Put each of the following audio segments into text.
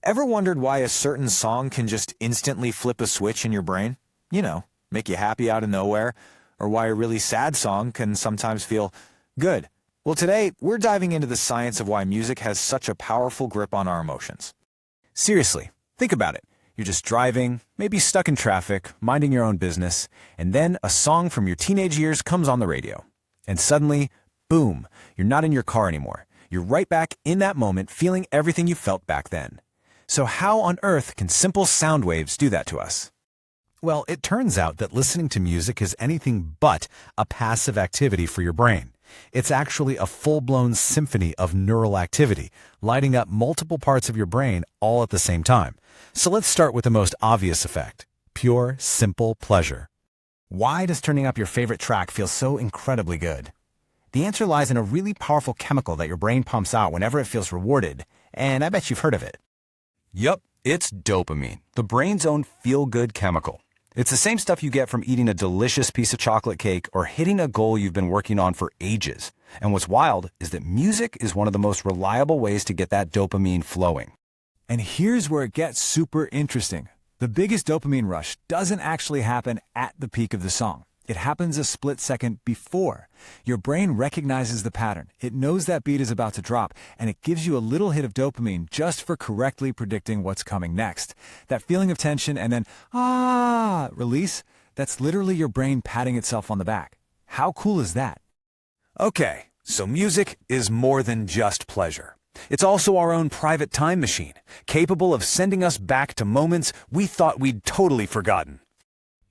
Ever wondered why a certain song can just instantly flip a switch in your brain? You know, make you happy out of nowhere, or why a really sad song can sometimes feel good. Well, today, we're diving into the science of why music has such a powerful grip on our emotions. Seriously, think about it. You're just driving, maybe stuck in traffic, minding your own business, and then a song from your teenage years comes on the radio. And suddenly, boom, you're not in your car anymore. You're right back in that moment, feeling everything you felt back then. So how on earth can simple sound waves do that to us? Well, it turns out that listening to music is anything but a passive activity for your brain. It's actually a full-blown symphony of neural activity, lighting up multiple parts of your brain all at the same time. So let's start with the most obvious effect: pure, simple pleasure. Why does turning up your favorite track feel so incredibly good? The answer lies in a really powerful chemical that your brain pumps out whenever it feels rewarded, and I bet you've heard of it. Yup, it's dopamine, the brain's own feel-good chemical. It's the same stuff you get from eating a delicious piece of chocolate cake or hitting a goal you've been working on for ages. And what's wild is that music is one of the most reliable ways to get that dopamine flowing. And here's where it gets super interesting. The biggest dopamine rush doesn't actually happen at the peak of the song. It happens a split second before. Your brain recognizes the pattern. It knows that beat is about to drop, and it gives you a little hit of dopamine just for correctly predicting what's coming next. That feeling of tension and then, release, that's literally your brain patting itself on the back. How cool is that? Okay, so music is more than just pleasure. It's also our own private time machine, capable of sending us back to moments we thought we'd totally forgotten.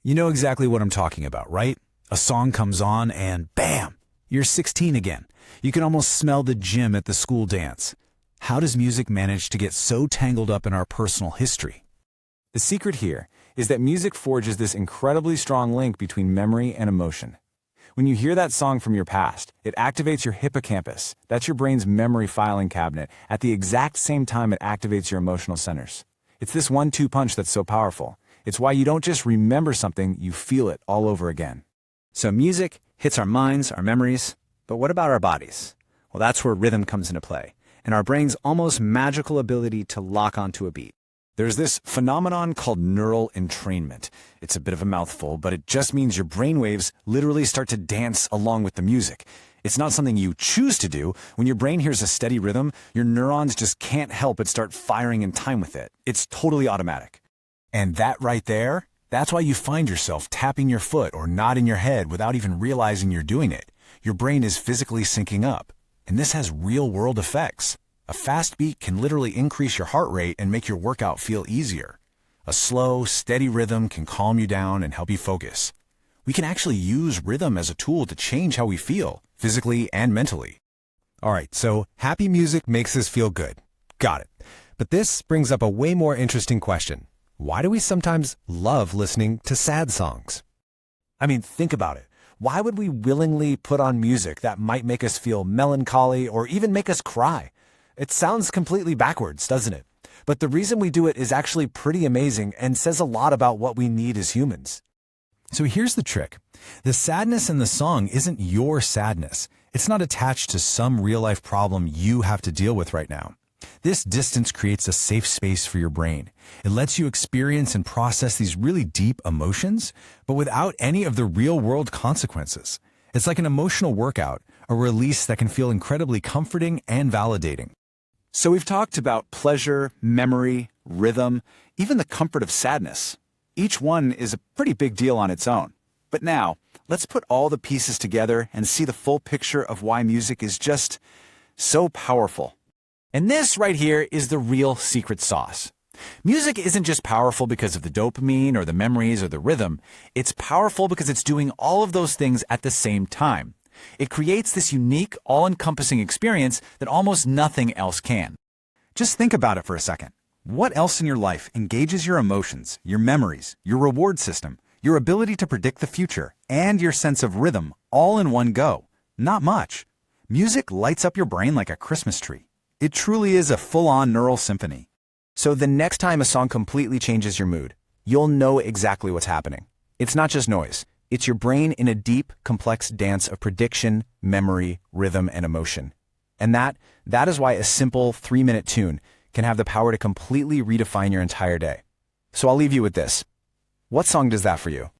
You know exactly what I'm talking about, right? A song comes on and bam, you're 16 again. You can almost smell the gym at the school dance. How does music manage to get so tangled up in our personal history? The secret here is that music forges this incredibly strong link between memory and emotion. When you hear that song from your past, it activates your hippocampus, that's your brain's memory filing cabinet, at the exact same time it activates your emotional centers. It's this 1-2 punch that's so powerful. It's why you don't just remember something, you feel it all over again. So music hits our minds, our memories, but what about our bodies? Well, that's where rhythm comes into play, and our brain's almost magical ability to lock onto a beat. There's this phenomenon called neural entrainment. It's a bit of a mouthful, but it just means your brainwaves literally start to dance along with the music. It's not something you choose to do. When your brain hears a steady rhythm, your neurons just can't help but start firing in time with it. It's totally automatic. And that right there, that's why you find yourself tapping your foot or nodding your head without even realizing you're doing it. Your brain is physically syncing up. And this has real-world effects. A fast beat can literally increase your heart rate and make your workout feel easier. A slow, steady rhythm can calm you down and help you focus. We can actually use rhythm as a tool to change how we feel, physically and mentally. All right, so happy music makes us feel good. Got it. But this brings up a way more interesting question. Why do we sometimes love listening to sad songs? I mean, think about it. Why would we willingly put on music that might make us feel melancholy or even make us cry? It sounds completely backwards, doesn't it? But the reason we do it is actually pretty amazing and says a lot about what we need as humans. So here's the trick. The sadness in the song isn't your sadness. It's not attached to some real-life problem you have to deal with right now. This distance creates a safe space for your brain. It lets you experience and process these really deep emotions, but without any of the real-world consequences. It's like an emotional workout, a release that can feel incredibly comforting and validating. So we've talked about pleasure, memory, rhythm, even the comfort of sadness. Each one is a pretty big deal on its own. But now, let's put all the pieces together and see the full picture of why music is just so powerful. And this right here is the real secret sauce. Music isn't just powerful because of the dopamine or the memories or the rhythm. It's powerful because it's doing all of those things at the same time. It creates this unique, all-encompassing experience that almost nothing else can. Just think about it for a second. What else in your life engages your emotions, your memories, your reward system, your ability to predict the future, and your sense of rhythm all in one go? Not much. Music lights up your brain like a Christmas tree. It truly is a full-on neural symphony. So the next time a song completely changes your mood, you'll know exactly what's happening. It's not just noise. It's your brain in a deep, complex dance of prediction, memory, rhythm, and emotion. And that is why a simple 3-minute tune can have the power to completely redefine your entire day. So I'll leave you with this. What song does that for you?